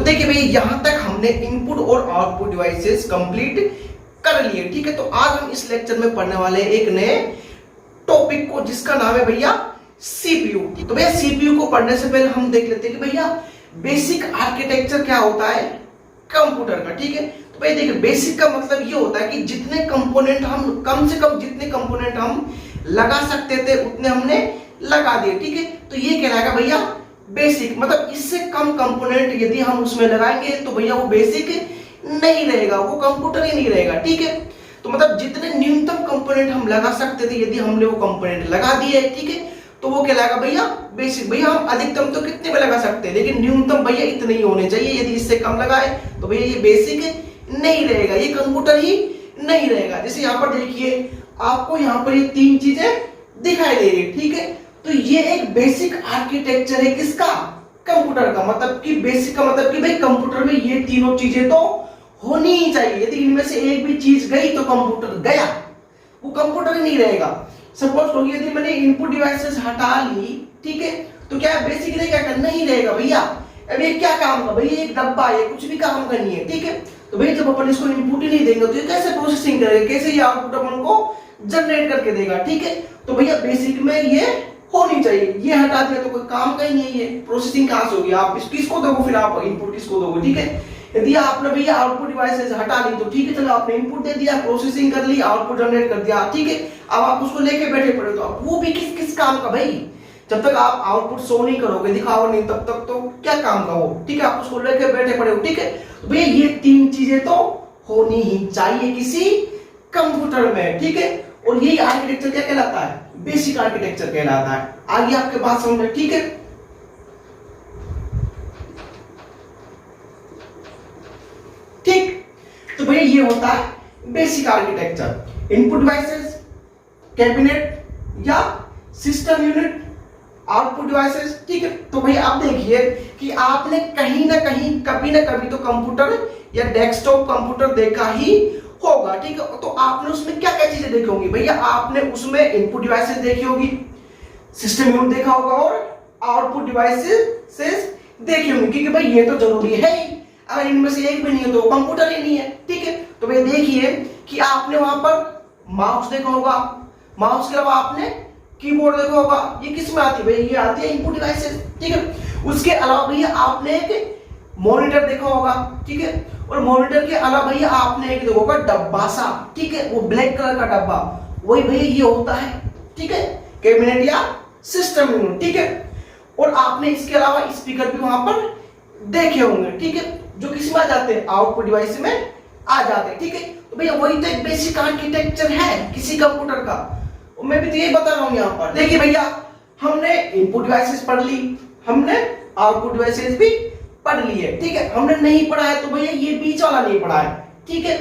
देखिए भैया यहां तक हमने इनपुट और आउटपुट डिवाइसेस कंप्लीट कर लिए। ठीक है, तो आज हम इस लेक्चर में पढ़ने वाले हैं एक नए टॉपिक को जिसका नाम है भैया सीपीयू। तो भैया सीपीयू को पढ़ने से पहले हम देख लेते हैं कि भैया बेसिक आर्किटेक्चर क्या होता है कंप्यूटर का। ठीक है, तो भैया देखिए बेसिक का मतलब ये होता है कि जितने कंपोनेंट हम कम से कम जितने कंपोनेंट हम लगा सकते थे उतने हमने लगा दिए। ठीक है, तो ये कहलाएगा भैया बेसिक। मतलब इससे कम कंपोनेंट यदि हम उसमें लगाएंगे तो भैया वो बेसिक नहीं रहेगा, वो कंप्यूटर ही नहीं रहेगा। ठीक है, तो मतलब जितने न्यूनतम कंपोनेंट हम लगा सकते थे यदि हमने वो कंपोनेंट लगा दिए, ठीक है, तो वो कहलाएगा भैया बेसिक। भैया हम अधिकतम तो कितने में लगा सकते हैं, लेकिन न्यूनतम भैया इतने ही होने चाहिए। यदि इससे कम लगाए तो भैया ये बेसिक नहीं रहेगा, ये कंप्यूटर ही नहीं रहेगा। जैसे यहाँ पर देखिए आपको यहाँ पर ये तीन चीजें दिखाई दे रही है। ठीक है, तो ये एक बेसिक आर्किटेक्चर है किसका, कंप्यूटर का। मतलब कि बेसिक का मतलब कि भाई कंप्यूटर में ये तीनों चीजें तो होनी ही चाहिए। यदि इनमें से एक भी चीज गई तो कंप्यूटर गया, वो कंप्यूटर ही नहीं रहेगा। सपोज करो यदि मैंने इनपुट डिवाइसेस हटा ली, ठीक है, तो क्या बेसिक रहेगा, नहीं रहेगा भैया। अब ये क्या काम का भैया, एक डब्बा है, कुछ भी काम का नहीं है। ठीक है, तो भाई जब अपन इसको इनपुट ही नहीं देंगे तो ये कैसे प्रोसेसिंग करेगा, कैसे ये आउटपुट अपन को जनरेट करके देगा। ठीक है, तो भैया बेसिक में ये होनी चाहिए। ये हटा दिया तो कोई काम का ही नहीं है, प्रोसेसिंग कहां से होगी। आप किसको दोगे, फिर आप इनपुट किसको दोगे। ठीक है, यदि आपने भैया आउटपुट डिवाइसेस हटा ली तो ठीक है, चलो आपने इनपुट दे दिया, प्रोसेसिंग कर ली, आउटपुट जनरेट कर दिया। ठीक है, अब आप उसको लेके बैठे पड़े तो अब वो भी किस काम का भाई। जब तक आप आउटपुट शो नहीं करोगे, दिखाओगे नहीं, तब तक तो क्या काम का वो। ठीक है, आप उसको लेके बैठे पड़े हो। ठीक है, तो भैया ये तीन चीजें तो होनी ही चाहिए किसी कंप्यूटर में। ठीक है, और यही आर्किटेक्चर क्या कहलाता है, बेसिक आर्किटेक्चर कहलाता है। आगे आपके बात समझ में। ठीक है, ठीक, तो भैया ये होता है basic architecture. Input devices, cabinet या सिस्टम यूनिट, आउटपुट डिवाइसेस। ठीक है, तो भैया आप देखिए कि आपने कहीं ना कहीं कभी ना कभी तो कंप्यूटर या डेस्कटॉप कंप्यूटर देखा ही होगा। ठीक है, तो आपने उसमें क्या क्या चीजें देखी होंगी भैया। आपने उसमें इनपुट डिवाइसेस देखी होगी, सिस्टम यूनिट देखा होगा और आउटपुट डिवाइसेस देखी होंगी, क्योंकि भाई ये तो जरूरी है ही। अगर इनमें से एक भी नहीं है तो कंप्यूटर ही नहीं है। ठीक है, तो भैया देखिए कि आपने वहां पर माउस देखा होगा, माउस के अलावा आपने कीबोर्ड देखा होगा। ये किस में आती है भैया, ये आती है इनपुट डिवाइसेस। ठीक है, उसके अलावा भैया आपने एक मॉनिटर देखा होगा। ठीक है, और मॉनिटर के अलावा भैया आपने एक देखा होगा डब्बा सा, ठीक है, वो ब्लैक कलर का डब्बा, वही भैया ये होता है। ठीक है, कैबिनेट या सिस्टम यूनिट। ठीक है, और आपने इसके अलावा स्पीकर भी वहां पर देखे होंगे। ठीक है, जो किस में आ जाते हैं, आउटपुट डिवाइस में आ जाते हैं। ठीक है, तो भैया वही तो एक बेसिक आर्किटेक्चर है किसी कंप्यूटर का। मैं भी तो यही बता रहा हूं यहाँ पर। देखिए भैया हमने इनपुट डिवाइसेस पढ़ ली, हमने आउटपुट डिवाइसेस भी पढ़ ली है। ठीक है, हमने नहीं पढ़ा है तो भैया ये बीच वाला नहीं पढ़ा है। ठीक है,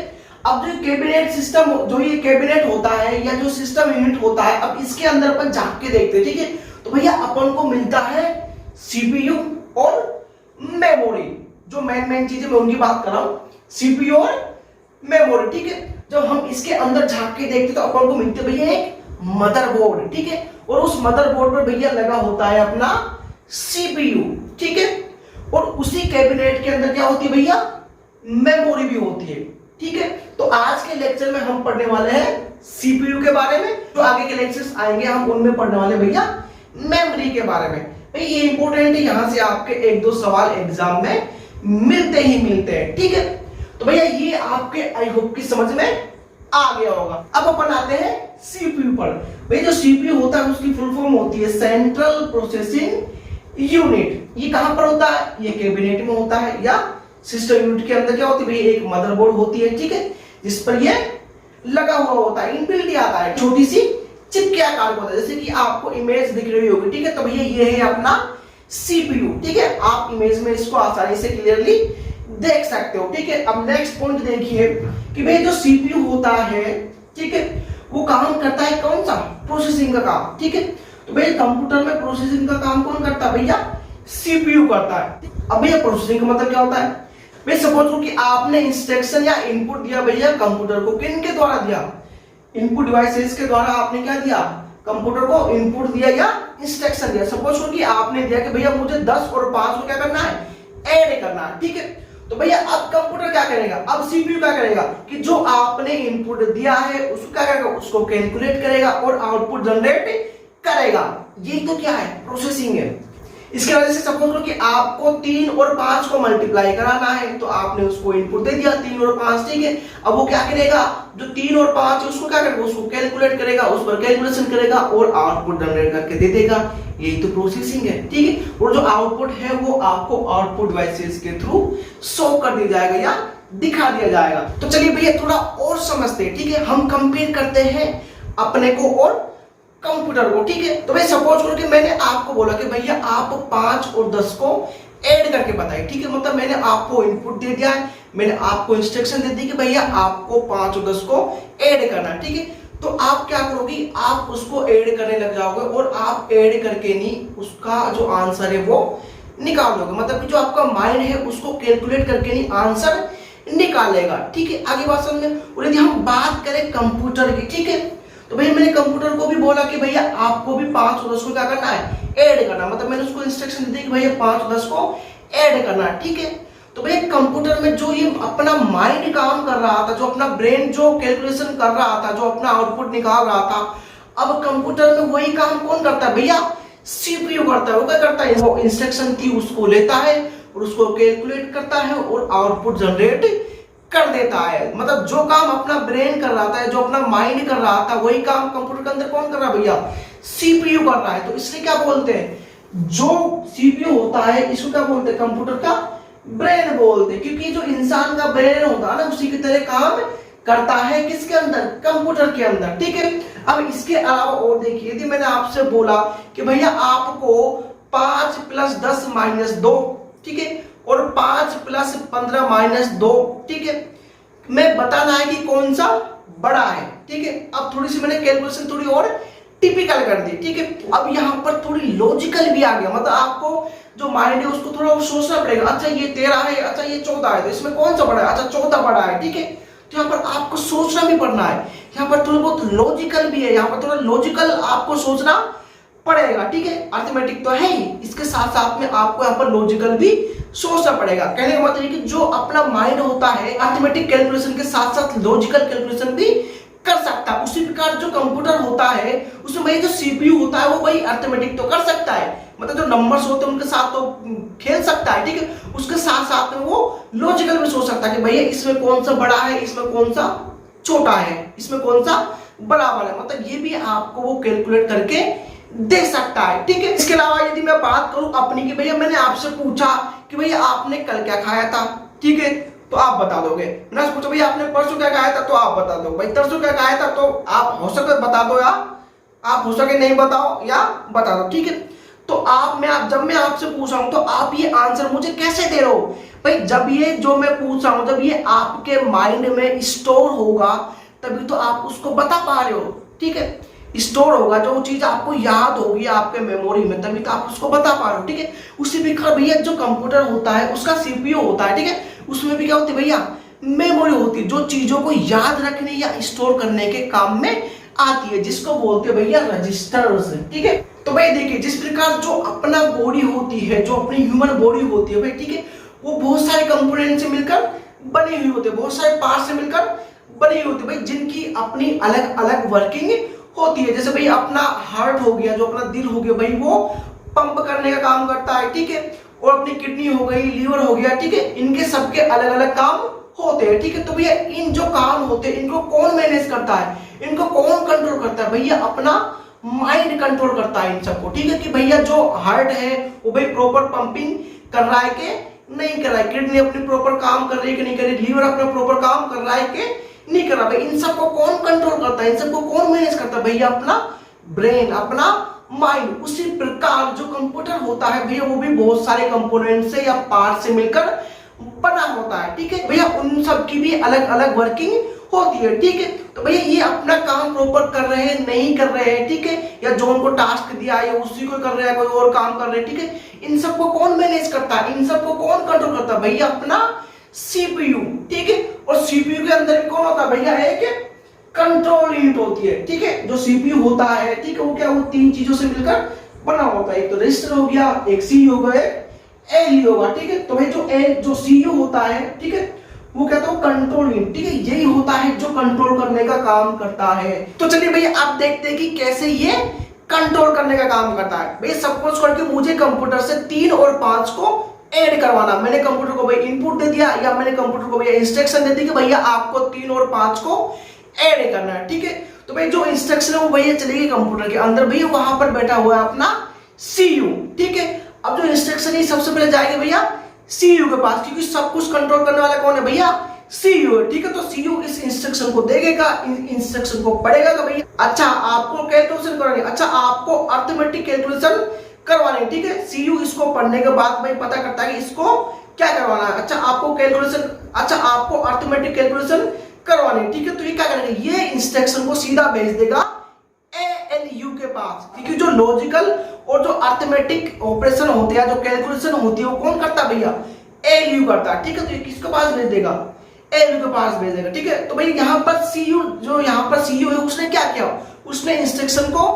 अब जो कैबिनेट सिस्टम, जो ये कैबिनेट होता है या जो सिस्टम यूनिट होता है, अब इसके अंदर अपन झांक के देखते हैं। ठीक है, तो भैया अपन को मिलता है सीपीयू और मेमोरी। जो मेन चीजें मैं उनकी बात कर रहा हूं, सीपीयू और मेमोरी। ठीक है, जब हम इसके अंदर झांक के देखते तो अपन को मिलते भैया एक मदरबोर्ड। ठीक है, और उस मदरबोर्ड पर भैया लगा होता है अपना सीपीयू। ठीक है, और उसी कैबिनेट के अंदर क्या होती है भैया, मेमोरी भी होती है। ठीक है, तो आज के लेक्चर में हम पढ़ने वाले हैं सीपीयू के बारे में। जो आगे के लेक्चर्स आएंगे हम उनमें पढ़ने वाले भैया मेमोरी के बारे में। भाई ये इंपॉर्टेंट है, यहां से आपके एक दो सवाल एग्जाम में मिलते ही मिलते हैं। ठीक है, तो भैया ये आपके आई होप की समझ में आ गया होगा। अब अपन आते हैं सीपीयू पर। भाई जो सीपीयू होता है उसकी फुल फॉर्म होती है सेंट्रल प्रोसेसिंग यूनिट। ये कहां पर होता है, ये कैबिनेट में होता है या सिस्टम यूनिट के अंदर क्या होती है भैया, एक मदरबोर्ड होती है। ठीक है, जिस पर ये लगा हुआ होता है, इनबिल्ट ही आता है, छोटी सी चिप के आकार का होता है। जैसे कि आपको इमेज दिख रही होगी। ठीक है, तो भैया ये है अपना सीपीयू। ठीक है, आप इमेज में इसको आसानी से क्लियरली देख सकते हो। ठीक है, अब नेक्स्ट पॉइंट देखिए कि भाई जो सीपीयू होता है, ठीक है, वो काम करता है कौन सा, प्रोसेसिंग का काम। ठीक है, तो भैया कंप्यूटर में प्रोसेसिंग का काम कौन करता है भैया, सीपीयू करता है। अब भैया प्रोसेसिंग का मतलब क्या होता है, भाई सपोज करो कि आपने इंस्ट्रक्शन या इनपुट दिया भैया कंप्यूटर को, किन के द्वारा दिया, इनपुट डिवाइसेस के द्वारा आपने क्या दिया, कंप्यूटर को इनपुट दिया या इंस्ट्रक्शन दिया। सपोज करो कि आपने दिया कि भैया मुझे 10 और 5 को क्या करना है, ऐड करना, ठीक है। तो भैया अब कंप्यूटर क्या करेगा, अब सीपीयू क्या करेगा कि जो आपने इनपुट दिया है उसको क्या करेगा, उसको कैलकुलेट करेगा और आउटपुट जनरेट करेगा। ये तो क्या है, प्रोसेसिंग है। इसके वजह से सपोज करो कि आपको 3 और 5 को मल्टीप्लाई कराना है, तो आपने उसको इनपुट दे दिया 3 और 5, ठीक है। अब वो क्या करेगा, जो 3 और 5 है उसको क्या करेगा, उसको कैलकुलेट करेगा, उस पर कैलकुलेशन करेगा और आउटपुट जनरेट करके दे देगा। यही तो प्रोसेसिंग है, ठीक है। और जो आउटपुट है वो आपको आउटपुट डिवाइसेस के थ्रू शो कर दिया जाएगा या दिखा दिया जाएगा। तो चलिए भैया थोड़ा और समझते हैं, ठीक है। हम कंपेयर करते हैं अपने को और कंप्यूटर को, ठीक है। तो भाई सपोज करो कि मैंने आपको बोला कि भैया आप 5 और 10 को ऐड करके बताइए, ठीक है। मतलब मैंने आपको इनपुट दे दिया है, मैंने आपको इंस्ट्रक्शन दे दी कि भैया आपको 5 और 10 को ऐड करना है, ठीक है। तो आप क्या करोगे, आप उसको ऐड करने लग जाओगे और आप ऐड करके नहीं उसका जो आंसर है वो निकाल दोगे। मतलब कि जो आपका माइंड है उसको कैलकुलेट करके नहीं आंसर निकालेगा, ठीक है। आगे बात समझ में। और यदि हम बात करें कंप्यूटर की, ठीक है, तो भैया मैंने कंप्यूटर को भी बोला कि भैया आपको भी 5 और 10 को क्या करना है, ऐड करना। मतलब मैंने उसको इंस्ट्रक्शन दी कि भैया 5 और 10 को ऐड करना है, ठीक है। तो भैया कंप्यूटर में जो ये अपना माइंड काम कर रहा था, जो अपना ब्रेन जो कैलकुलेशन कर रहा था, जो अपना आउटपुट निकाल रहा था, अब कंप्यूटर में वही काम कौन करता है भैया, सीपीयू करता है। वो क्या करता है, वो इंस्ट्रक्शन की उसको लेता है और उसको कैलकुलेट करता है और आउटपुट जनरेट कर देता है। मतलब जो काम अपना ब्रेन कर रहा था, जो अपना माइंड कर रहा था, वही काम कंप्यूटर के अंदर कौन कर रहा है भैया, सीपीयू कर रहा है। तो इसलिए क्या बोलते हैं, जो सीपीयू होता है इसको क्या बोलते हैं, कंप्यूटर का ब्रेन बोलते हैं। क्योंकि जो इंसान का ब्रेन होता है ना उसी की तरह काम करता है किसके अंदर, कंप्यूटर के अंदर, ठीक है। अब इसके अलावा और देखिए, यदि मैंने आपसे बोला कि भैया आपको 5 + 10 - 2, ठीक है, और 5 + 15 - 2, ठीक है, मैं बताना है कि कौन सा बड़ा है, ठीक है। अब थोड़ी सी मैंने कैलकुलेशन थोड़ी और टिपिकल कर दी, ठीक है। अब यहाँ पर थोड़ी लॉजिकल भी आ गया। मतलब आपको जो माइंड है उसको थोड़ा सोचना पड़ेगा। अच्छा ये 13 है, अच्छा ये 14 है, तो इसमें कौन सा बड़ा है, अच्छा 14 बड़ा है, ठीक है। तो यहाँ पर आपको सोचना भी पड़ना है। यहाँ पर थोड़ा बहुत लॉजिकल भी है, यहाँ पर थोड़ा लॉजिकल आपको सोचना पड़ेगा, ठीक है। अर्थमेटिक तो है ही, इसके साथ साथ में आपको यहाँ पर लॉजिकल भी सोचना पड़ेगा। कहने का मतलब कि जो अपना माइंड होता है अर्थमेटिक कैलकुलेशन के साथ साथ लॉजिकल कैलकुलेशन भी कर सकता है। उसी प्रकार जो कंप्यूटर होता है उसमें भाई जो सीपीयू होता है वो भाई अर्थमेटिक तो कर सकता है, मतलब जो नंबर्स होते हैं उनके साथ तो खेल सकता है, ठीक है। उसके साथ साथ में वो लॉजिकल भी सोच सकता है कि भैया इसमें कौन सा बड़ा है, इसमें कौन सा छोटा है, इसमें कौन सा बराबर है। मतलब ये भी आपको वो कैलकुलेट करके दे सकता है, ठीक है। इसके अलावा यदि मैं बात करूं अपनी की, भैया मैंने आपसे पूछा कि भैया आपने कल क्या खाया था, ठीक है, तो आप बता दोगे। मैंने पूछा भैया आपने परसों क्या खाया था, तो आप बता दो। भाई तरसों क्या खाया था, तो आप हो सके बता दो या आप हो सके नहीं बताओ या बता दो, ठीक है। तो जब मैं आपसे पूछ रहा हूं तो आप ये आंसर मुझे कैसे दे रहे हो भाई, जब ये जो मैं पूछ रहा हूं जब ये आपके माइंड में स्टोर होगा तभी तो आप उसको बता पा रहे हो, ठीक है। स्टोर होगा, जो चीज आपको याद होगी आपके मेमोरी में, तभी तो आप उसको बता पा रहे हो, ठीक है। उसी प्रकार भैया जो कंप्यूटर होता है उसका सीपीयू होता है, ठीक है, उसमें भी क्या होती है भैया, मेमोरी होती है, जो चीजों को याद रखने या स्टोर करने के काम में आती है, जिसको बोलते हैं भैया रजिस्टर्स, ठीक है। तो भाई देखिए जिस प्रकार जो अपना बॉडी होती है, जो अपनी ह्यूमन बॉडी होती है भाई, ठीक है, वो बहुत सारे कंपोनेंट से मिलकर बनी हुई होती है, बहुत सारे पार्ट से मिलकर बनी हुई होती है भाई, जिनकी अपनी अलग अलग वर्किंग होती है। जैसे भाई अपना हार्ट हो गया, जो अपना दिल हो गया भाई, वो पंप करने का काम करता है, ठीक है। और अपनी किडनी हो गई, लीवर हो गया, ठीक है, इनके सबके अलग अलग काम होते हैं, ठीक है। तो भैया इन जो काम होते हैं इनको कौन मैनेज करता है, इनको कौन कंट्रोल करता है भैया, अपना माइंड कंट्रोल करता है इन सबको, ठीक है। कि भैया जो हार्ट है वो भाई प्रॉपर पंपिंग कर रहा है कि नहीं कर रहा है, किडनी अपनी प्रॉपर काम कर रही है कि नहीं कर रही, लीवर अपना प्रॉपर काम कर रहा है कि नहीं कर रहा भाई, इन सबको कौन कंट्रोल करता है, इन सबको कौन मैनेज करता है भैया, अपना ब्रेन, अपना माइंड। उसी प्रकार जो कंप्यूटर होता है भैया वो भी बहुत सारे कंपोनेंट से या पार्ट से मिलकर बना होता है, ठीक है भैया। उन सब की भी अलग अलग वर्किंग होती है, ठीक है। तो भैया ये अपना काम प्रॉपर कर रहे हैं नहीं कर रहे हैं, ठीक है, या जो उनको टास्क दिया है उसी को कर रहे हैं, कोई और काम कर रहे हैं, ठीक है। इन सबको कौन मैनेज करता है, इन सबको कौन कंट्रोल करता है भैया, अपना सीपीयू, ठीक है। और सीपीयू के अंदर भी कौन होता है भैया, एक कंट्रोल यूनिट होती है, ठीक है। जो सीपीयू होता है, ठीक है, वो क्या, वो 3 चीजों से मिलकर बना होता है। एक तो रजिस्टर हो गया, एक सी हो गया, एलयू होगा, ठीक है। तो भाई जो सीयू होता है, ठीक है, वो कहता है कंट्रोल यूनिट, ठीक है, यही होता है जो कंट्रोल करने का काम करता है। तो चलिए भैया आप देखते हैं कि कैसे ये कंट्रोल करने का काम करता है। भैया सपोज करके मुझे कंप्यूटर से 3 और 5 को ऐड करवाना, मैंने कंप्यूटर को भैया इनपुट दे दिया या मैंने कंप्यूटर को भैया इंस्ट्रक्शन दे दी कि भैया आपको 3 और 5 को ऐड करना है, ठीक है। तो भाई जो इंस्ट्रक्शन है वो भैया चलेगी कंप्यूटर के अंदर, भैया वहां पर बैठा हुआ है अपना सीयू, ठीक है। अब जो इंस्ट्रक्शन है सबसे पहले जाएगा भैया सीयू के पास, क्योंकि सब कुछ कंट्रोल करने वाला कौन है भैया, सीयू है, ठीक है। तो सीयू इस इंस्ट्रक्शन को देखेगा, इंस्ट्रक्शन को पढ़ेगा कि भैया अच्छा आपको कैलकुलेशन करवानी, अच्छा आपको अर्थमेटिक कैलकुलेशन करवानी, ठीक है। सीयू इसको पढ़ने के बाद भाई पता करता है कि इसको क्या करवाना है, अच्छा आपको कैलकुलेशन, अच्छा आपको अर्थमेटिक कैलकुलेशन करवानी, ठीक है। तो ये क्या करेगा, ये इंस्ट्रक्शन को सीधा भेज देगा एएलयू के पास, क्योंकि जो लॉजिकल और जो अर्थमेटिक ऑपरेशन होते हैं, जो कैलकुलेशन होती है, वो कौन करता है भैया, एएलयू करता है, ठीक है। तो ये किसके पास भेज देगा, एएलयू के पास भेज देगा, ठीक है। तो भाई यहाँ पर सीयू, जो यहाँ पर सीयू है उसने क्या किया, उसने इंस्ट्रक्शन को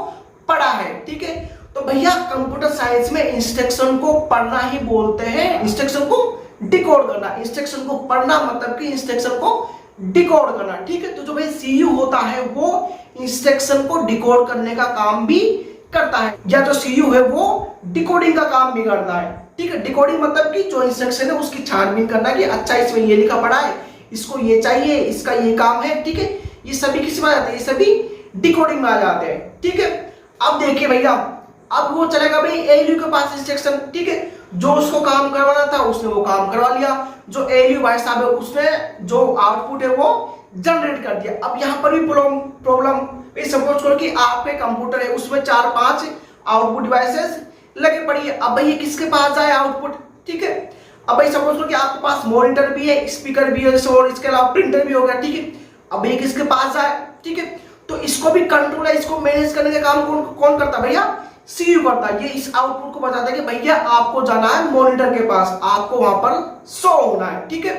पढ़ा है, ठीक है। तो भैया कंप्यूटर साइंस में इंस्ट्रक्शन को पढ़ना ही बोलते हैं, इंस्ट्रक्शन को डिकोड करना, इंस्ट्रक्शन को पढ़ना मतलब कि इंस्ट्रक्शन को डिकोड करना, ठीक है। तो जो भाई सीयू होता है वो इंस्ट्रक्शन को डिकोड करने का काम भी करता है, या जो सीयू है वो डिकोडिंग का काम भी करता है, ठीक है। डिकोडिंग मतलब कि जो इंस्ट्रक्शन है उसकी छानबीन करना कि अच्छा इसमें ये लिखा पड़ा है, इसको ये चाहिए, इसका ये काम है, ठीक है। ये सभी किस में आ जाते हैं, ये सभी डिकोडिंग में आ जाते हैं, ठीक है। अब देखिए भैया, अब वो चलेगा भाई एएलयू के पास इंस्ट्रक्शन, ठीक है। जो उसको काम करवाना था उसने वो काम करवा लिया, जो एएलयू भाई साहब है उसने जो आउटपुट है वो जनरेट कर दिया। अब यहाँ पर भी प्रॉब्लम सपोज करो कि आपके कंप्यूटर है उसमें 4-5 आउटपुट डिवाइसेस लगे पड़ी है। अब भाई ये किसके पास जाए आउटपुट, ठीक है। अब भाई सपोज करो कि आपके पास मॉनिटर भी है, स्पीकर भी है और इसके अलावा प्रिंटर भी हो गया, ठीक है। अब ये किसके पास जाए, ठीक है। तो इसको भी कंट्रोल है, इसको मैनेज करने का काम कौन करता है भैया, सीयू करता है। ये इस आउटपुट को बताता है कि भैया आपको जाना है मॉनिटर के पास, आपको वहां पर शो होना है, ठीक है।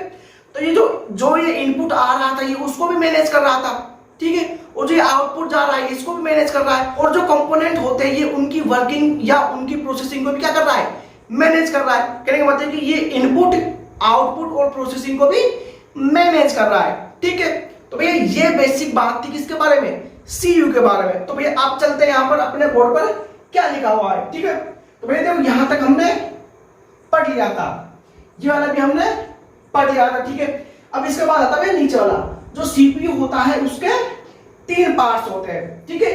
तो ये जो ये इनपुट आ रहा था ये उसको भी मैनेज कर रहा था, ठीक है। और जो आउटपुट जा रहा है इसको भी मैनेज कर रहा है, और जो कंपोनेंट होते हैं ये उनकी वर्किंग या उनकी प्रोसेसिंग को भी क्या कर रहा है, मैनेज कर रहा है। कहने का मतलब कि ये इनपुट, आउटपुट और प्रोसेसिंग को भी मैनेज कर रहा है, ठीक है। तो भैया ये बेसिक बात थी किसके बारे में, सीयू के बारे में। तो भैया आप चलते हैं यहाँ पर अपने बोर्ड पर क्या लिखा हुआ है, ठीक है। तो भैया देखो यहां तक हमने पढ़ लिया था, ये वाला भी हमने पढ़ लिया था, ठीक है। अब इसके बाद आता है नीचे वाला, जो सीपीयू होता है उसके 3 पार्ट्स होते हैं, ठीक है।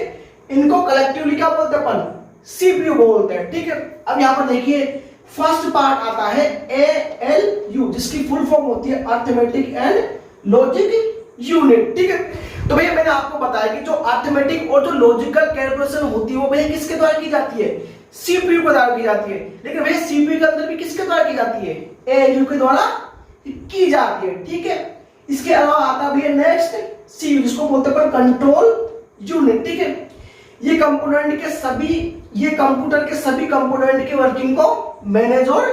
इनको कलेक्टिवली क्या बोलते हैं अपन, सीपीयू बोलते हैं, ठीक है। अब यहाँ पर देखिए फर्स्ट पार्ट आता है एएलयू, जिसकी फुल फॉर्म होती है अर्थमेटिक एंड लॉजिक यूनिट, ठीक है। तो भैया मैंने आपको बताया कि जो अर्थमेटिक और जो लॉजिकल कैलकुलेशन होती है वो भैया किसके द्वारा की जाती है, सीपीयू के द्वारा की जाती है। लेकिन भैया सीपीयू के अंदर भी किसके द्वारा की जाती है, एएलयू के द्वारा की जाती है, ठीक है। इसके अलावा आता भी है नेक्स्ट सीयू, जिसको बोलते हैं कंट्रोल यूनिट, ठीक है। ये कंपोनेंट के सभी, ये कंप्यूटर के सभी कंपोनेंट की वर्किंग को मैनेज और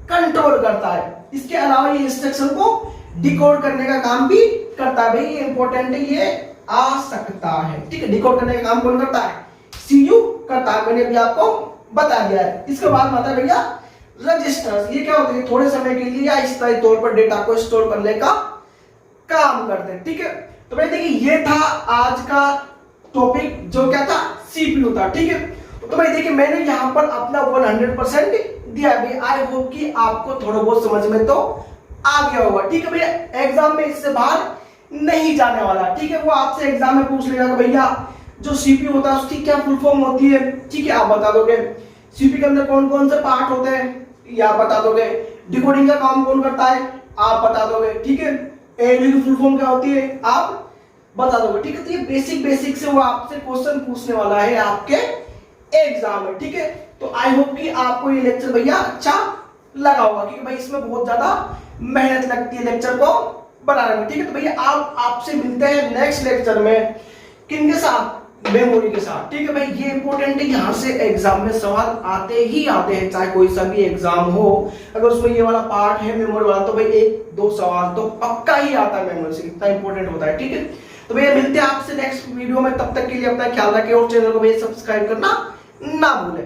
कंट्रोल करता है। इसके अलावा ये इंस्ट्रक्शन को डिकोड करने का काम भी करता है। भाई ये इंपॉर्टेंट है, ये आ सकता है, ठीक है। डिकोड करने का काम कौन करता है, सीयू करता है, मैंने अभी आपको बता दिया है। इसके बाद आता है भैया रजिस्टर्स। ये क्या होते हैं, थोड़े समय के लिए या स्थायी तौर पर डेटा को स्टोर करने का काम करते हैं, ठीक है। तो भाई देखिए ये था आज का टॉपिक, जो क्या था, सीपीयू था, ठीक है। तो भाई देखिए मैंने यहाँ पर अपना 100% दिया है। आई होप कि आपको थोड़ा बहुत समझ में तो आ गया होगा, ठीक है भैया। एग्जाम में इससे बाहर नहीं जाने वाला, ठीक है। वो आपसे एग्जाम में पूछ लेगा कि भैया जो सीपीयू होता है उसकी क्या फुल फॉर्म होती है, ठीक है, आप बता दोगे। सीपीयू के अंदर कौन कौन से पार्ट होते हैं, ये आप बता दोगे। डिकोडिंग का काम कौन करता है, आप बता दोगे, ठीक है। एएलयू की फुल फॉर्म क्या होती है, आप बता दोगे, ठीक है। तो ये बेसिक से वो आपसे क्वेश्चन पूछने वाला है आपके एग्जाम में, ठीक है। तो आई होप कि आपको ये लेक्चर भैया अच्छा लगा होगा, क्योंकि भाई इसमें बहुत ज्यादा मेहनत लगती है लेक्चर को बनाने में, ठीक है। तो भैया आपसे मिलते हैं नेक्स्ट लेक्चर में, किनके साथ, मेमोरी के साथ, ठीक है भाई। ये इंपॉर्टेंट है, यहाँ से एग्जाम में सवाल आते ही आते हैं, चाहे कोई सा भी एग्जाम हो। अगर उसमें ये वाला पार्ट है मेमोरी वाला, तो भाई 1-2 सवाल तो पक्का ही आता है मेमोरी से, इतना इंपॉर्टेंट होता है, ठीक है। तो भैया मिलते हैं आपसे नेक्स्ट वीडियो में, तब तक के लिए अपना ख्याल रखें और चैनल को भैया सब्सक्राइब करना ना भूलें।